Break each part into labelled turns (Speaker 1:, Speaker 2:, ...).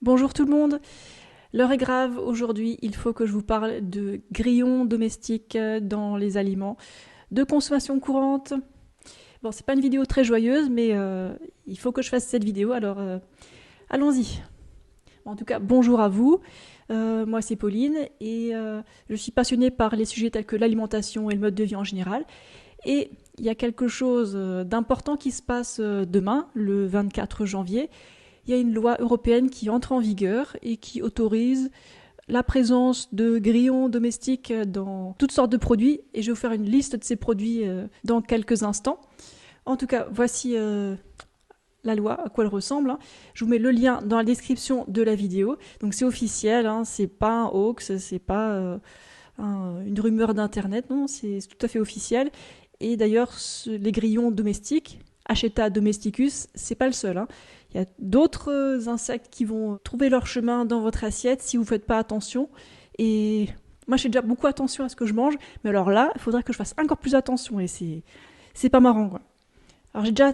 Speaker 1: Bonjour tout le monde, l'heure est grave, aujourd'hui il faut que je vous parle de grillons domestiques dans les aliments de consommation courante. Bon, c'est pas une vidéo très joyeuse, mais il faut que je fasse cette vidéo, alors allons-y. En tout cas, bonjour à vous, moi c'est Pauline et je suis passionnée par les sujets tels que l'alimentation et le mode de vie en général. Et il y a quelque chose d'important qui se passe demain, le 24 janvier. Il y a une loi européenne qui entre en vigueur et qui autorise la présence de grillons domestiques dans toutes sortes de produits. Et je vais vous faire une liste de ces produits dans quelques instants. En tout cas, voici la loi, à quoi elle ressemble. Je vous mets le lien dans la description de la vidéo. Donc c'est officiel, c'est pas un hoax, c'est pas une rumeur d'internet, non, c'est tout à fait officiel. Et d'ailleurs, les grillons domestiques, Acheta domesticus, c'est pas le seul. Il y a d'autres insectes qui vont trouver leur chemin dans votre assiette si vous ne faites pas attention. Et moi, je fais déjà beaucoup attention à ce que je mange, mais alors là, il faudrait que je fasse encore plus attention et c'est pas marrant, quoi. Alors j'ai déjà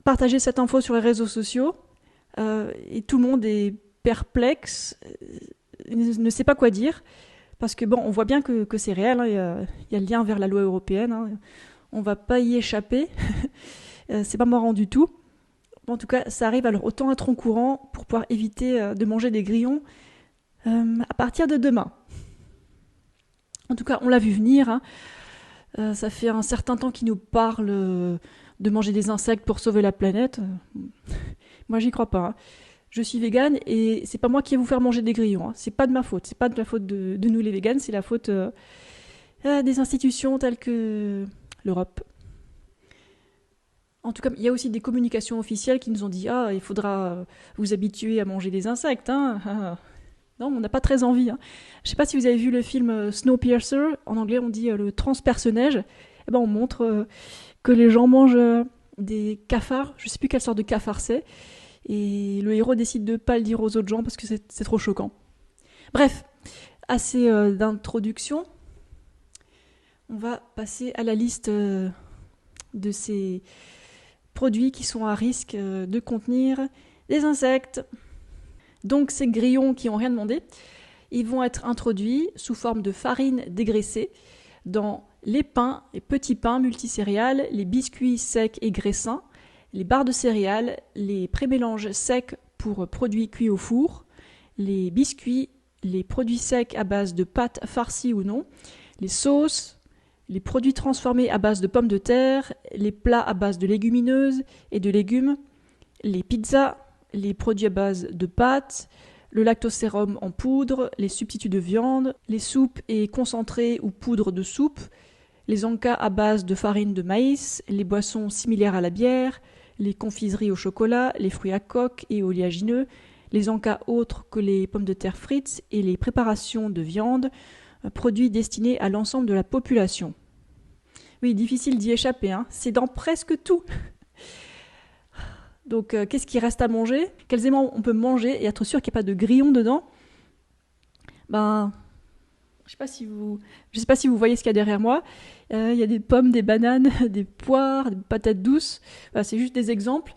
Speaker 1: partagé cette info sur les réseaux sociaux et tout le monde est perplexe, ne sait pas quoi dire. Parce que bon, on voit bien que c'est réel, il y a le lien vers la loi européenne, on va pas y échapper, c'est pas marrant du tout. En tout cas, ça arrive, alors autant être au courant pour pouvoir éviter de manger des grillons à partir de demain. En tout cas, on l'a vu venir, ça fait un certain temps qu'ils nous parlent de manger des insectes pour sauver la planète. Moi, j'y crois pas. Je suis végane et c'est pas moi qui vais vous faire manger des grillons. C'est pas de ma faute. C'est pas de la faute de nous les véganes, c'est la faute des institutions telles que l'Europe. En tout cas, il y a aussi des communications officielles qui nous ont dit il faudra vous habituer à manger des insectes. Non, on n'a pas très envie. Je sais pas si vous avez vu le film Snowpiercer. En anglais, on dit le transperce-neige. Eh ben, on montre que les gens mangent des cafards. Je sais plus quelle sorte de cafard c'est. Et le héros décide de pas le dire aux autres gens parce que c'est trop choquant. Bref, assez d'introduction. On va passer à la liste de ces produits qui sont à risque de contenir des insectes. Donc ces grillons qui n'ont rien demandé, ils vont être introduits sous forme de farine dégraissée dans les pains, les petits pains multicéréales, les biscuits secs et graissins, les barres de céréales, les prémélanges secs pour produits cuits au four, les biscuits, les produits secs à base de pâtes farcies ou non, les sauces, les produits transformés à base de pommes de terre, les plats à base de légumineuses et de légumes, les pizzas, les produits à base de pâtes, le lactosérum en poudre, les substituts de viande, les soupes et concentrés ou poudre de soupe, les encas à base de farine de maïs, les boissons similaires à la bière, les confiseries au chocolat, les fruits à coque et oléagineux, les encas autres que les pommes de terre frites et les préparations de viande, produits destinés à l'ensemble de la population. Oui, difficile d'y échapper, c'est dans presque tout. Donc, qu'est-ce qui reste à manger? Quels éléments on peut manger et être sûr qu'il n'y a pas de grillons dedans? Je sais pas si vous voyez ce qu'il y a derrière moi. Il y a des pommes, des bananes, des poires, des patates douces. C'est juste des exemples.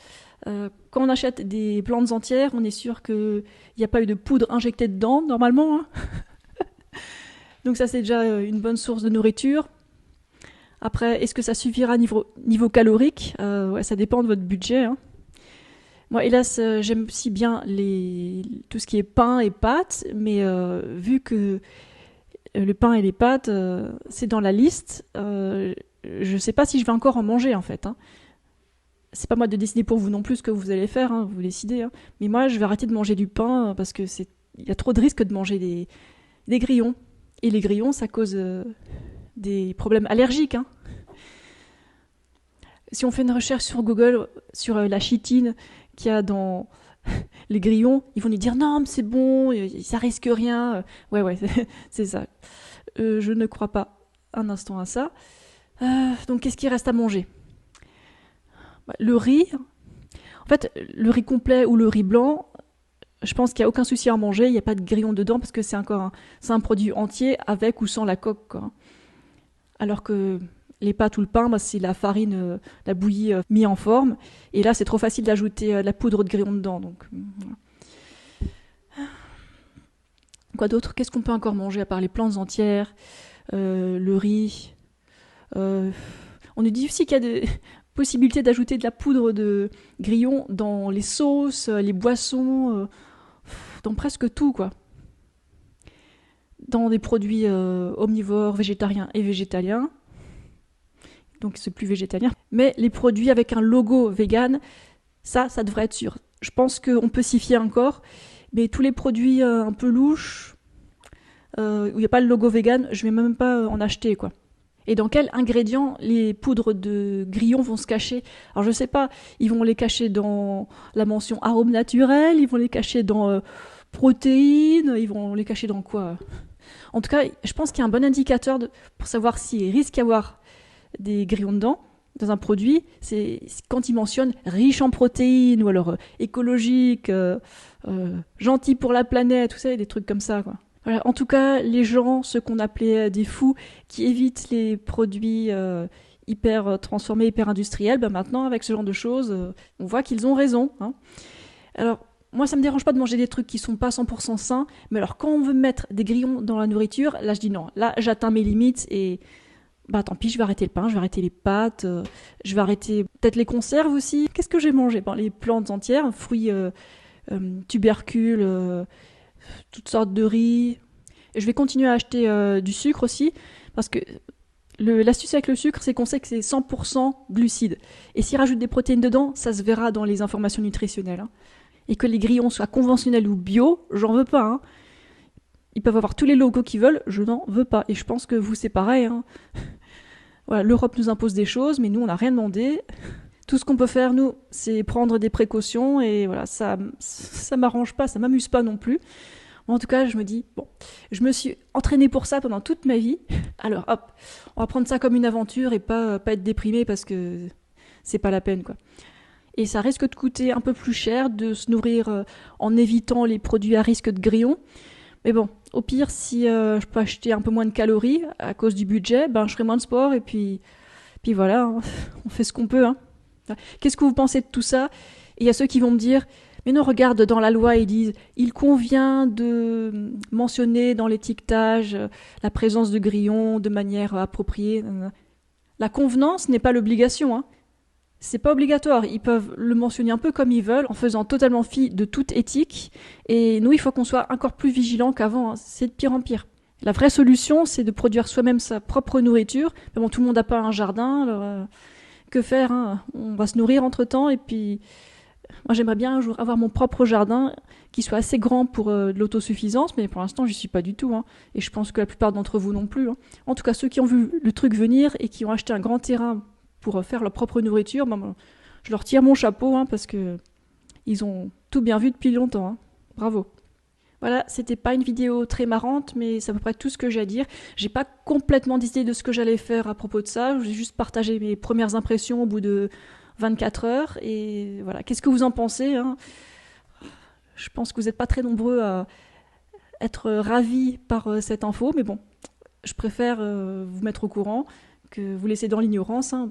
Speaker 1: Quand on achète des plantes entières, on est sûr qu'il n'y a pas eu de poudre injectée dedans, normalement. Donc ça, c'est déjà une bonne source de nourriture. Après, est-ce que ça suffira niveau calorique? Ça dépend de votre budget. Moi, hélas, j'aime aussi bien tout ce qui est pain et pâtes, mais vu que le pain et les pâtes, c'est dans la liste, je ne sais pas si je vais encore en manger, en fait. C'est pas moi de décider pour vous non plus ce que vous allez faire, vous décidez. Mais moi, je vais arrêter de manger du pain parce que il y a trop de risques de manger des grillons. Et les grillons, ça cause des problèmes allergiques. Si on fait une recherche sur Google sur la chitine qu'il y a dans les grillons, ils vont nous dire non, mais c'est bon, ça risque rien. Ouais, c'est ça. Je ne crois pas un instant à ça. Donc, qu'est-ce qui reste à manger? Le riz. En fait, le riz complet ou le riz blanc, je pense qu'il n'y a aucun souci à en manger. Il n'y a pas de grillon dedans parce que c'est un produit entier avec ou sans la coque, quoi. Alors que les pâtes ou le pain, c'est la farine, la bouillie mis en forme. Et là, c'est trop facile d'ajouter de la poudre de grillon dedans. Donc, voilà. Quoi d'autre? Qu'est-ce qu'on peut encore manger à part les plantes entières, le riz? On nous dit aussi qu'il y a des possibilités d'ajouter de la poudre de grillon dans les sauces, les boissons, dans presque tout, quoi. Dans des produits omnivores, végétariens et végétaliens. Donc c'est plus végétalien. Mais les produits avec un logo vegan, ça devrait être sûr. Je pense qu'on peut s'y fier encore, mais tous les produits un peu louches, où il n'y a pas le logo vegan, je vais même pas en acheter, quoi. Et dans quels ingrédients les poudres de grillon vont se cacher? Alors je sais pas, ils vont les cacher dans la mention arôme naturel, ils vont les cacher dans protéines, ils vont les cacher dans quoi? En tout cas, je pense qu'il y a un bon indicateur pour savoir s'il risque d'y avoir des grillons dedans, dans un produit, c'est quand ils mentionnent riche en protéines, ou alors écologique, gentil pour la planète, tout ça, des trucs comme ça, quoi. Voilà. En tout cas, les gens, ceux qu'on appelait des fous, qui évitent les produits hyper transformés, hyper industriels, ben maintenant, avec ce genre de choses, on voit qu'ils ont raison, hein. Alors, moi, ça me dérange pas de manger des trucs qui sont pas 100% sains, mais alors quand on veut mettre des grillons dans la nourriture, là, je dis non. Là, j'atteins mes limites et bah tant pis, je vais arrêter le pain, je vais arrêter les pâtes, je vais arrêter peut-être les conserves aussi. Qu'est-ce que j'ai mangé? Ben, les plantes entières, fruits, tubercules, toutes sortes de riz. Et je vais continuer à acheter du sucre aussi, parce que l'astuce avec le sucre, c'est qu'on sait que c'est 100% glucides. Et s'ils rajoutent des protéines dedans, ça se verra dans les informations nutritionnelles, hein. Et que les grillons soient conventionnels ou bio, j'en veux pas, hein. Ils peuvent avoir tous les logos qu'ils veulent, je n'en veux pas. Et je pense que vous, c'est pareil, hein. Voilà, l'Europe nous impose des choses, mais nous, on n'a rien demandé. Tout ce qu'on peut faire, nous, c'est prendre des précautions, et voilà, ça m'arrange pas, ça m'amuse pas non plus. En tout cas, je me dis, bon, je me suis entraînée pour ça pendant toute ma vie. Alors, hop, on va prendre ça comme une aventure et pas être déprimé parce que c'est pas la peine, quoi. Et ça risque de coûter un peu plus cher de se nourrir en évitant les produits à risque de grillons. Mais bon, au pire, si je peux acheter un peu moins de calories à cause du budget, ben je ferai moins de sport et puis voilà, hein, on fait ce qu'on peut, hein. Qu'est-ce que vous pensez de tout ça? Et il y a ceux qui vont me dire, mais non, regarde, dans la loi, ils disent, il convient de mentionner dans l'étiquetage la présence de grillons de manière appropriée. La convenance n'est pas l'obligation, hein. C'est pas obligatoire, ils peuvent le mentionner un peu comme ils veulent, en faisant totalement fi de toute éthique. Et nous, il faut qu'on soit encore plus vigilants qu'avant, hein. C'est de pire en pire. La vraie solution, c'est de produire soi-même sa propre nourriture. Mais bon, tout le monde n'a pas un jardin, alors que faire, hein? On va se nourrir entre-temps, et puis moi, j'aimerais bien un jour avoir mon propre jardin qui soit assez grand pour de l'autosuffisance, mais pour l'instant, j'y suis pas du tout, hein. Et je pense que la plupart d'entre vous non plus, hein. En tout cas, ceux qui ont vu le truc venir et qui ont acheté un grand terrain pour faire leur propre nourriture, ben, je leur tire mon chapeau, hein, parce que ils ont tout bien vu depuis longtemps, hein. Bravo. Voilà, c'était pas une vidéo très marrante, mais c'est à peu près tout ce que j'ai à dire. J'ai pas complètement décidé de ce que j'allais faire à propos de ça, j'ai juste partagé mes premières impressions au bout de 24 heures, et voilà. Qu'est-ce que vous en pensez, hein? Je pense que vous n'êtes pas très nombreux à être ravis par cette info, mais bon, je préfère vous mettre au courant que vous laisser dans l'ignorance, hein.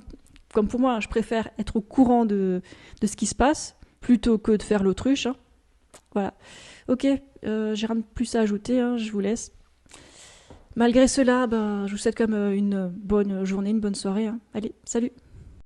Speaker 1: Comme pour moi, je préfère être au courant de ce qui se passe plutôt que de faire l'autruche, hein. Voilà. Ok, j'ai rien de plus à ajouter, hein, je vous laisse. Malgré cela, ben, je vous souhaite comme une bonne journée, une bonne soirée, hein. Allez, salut!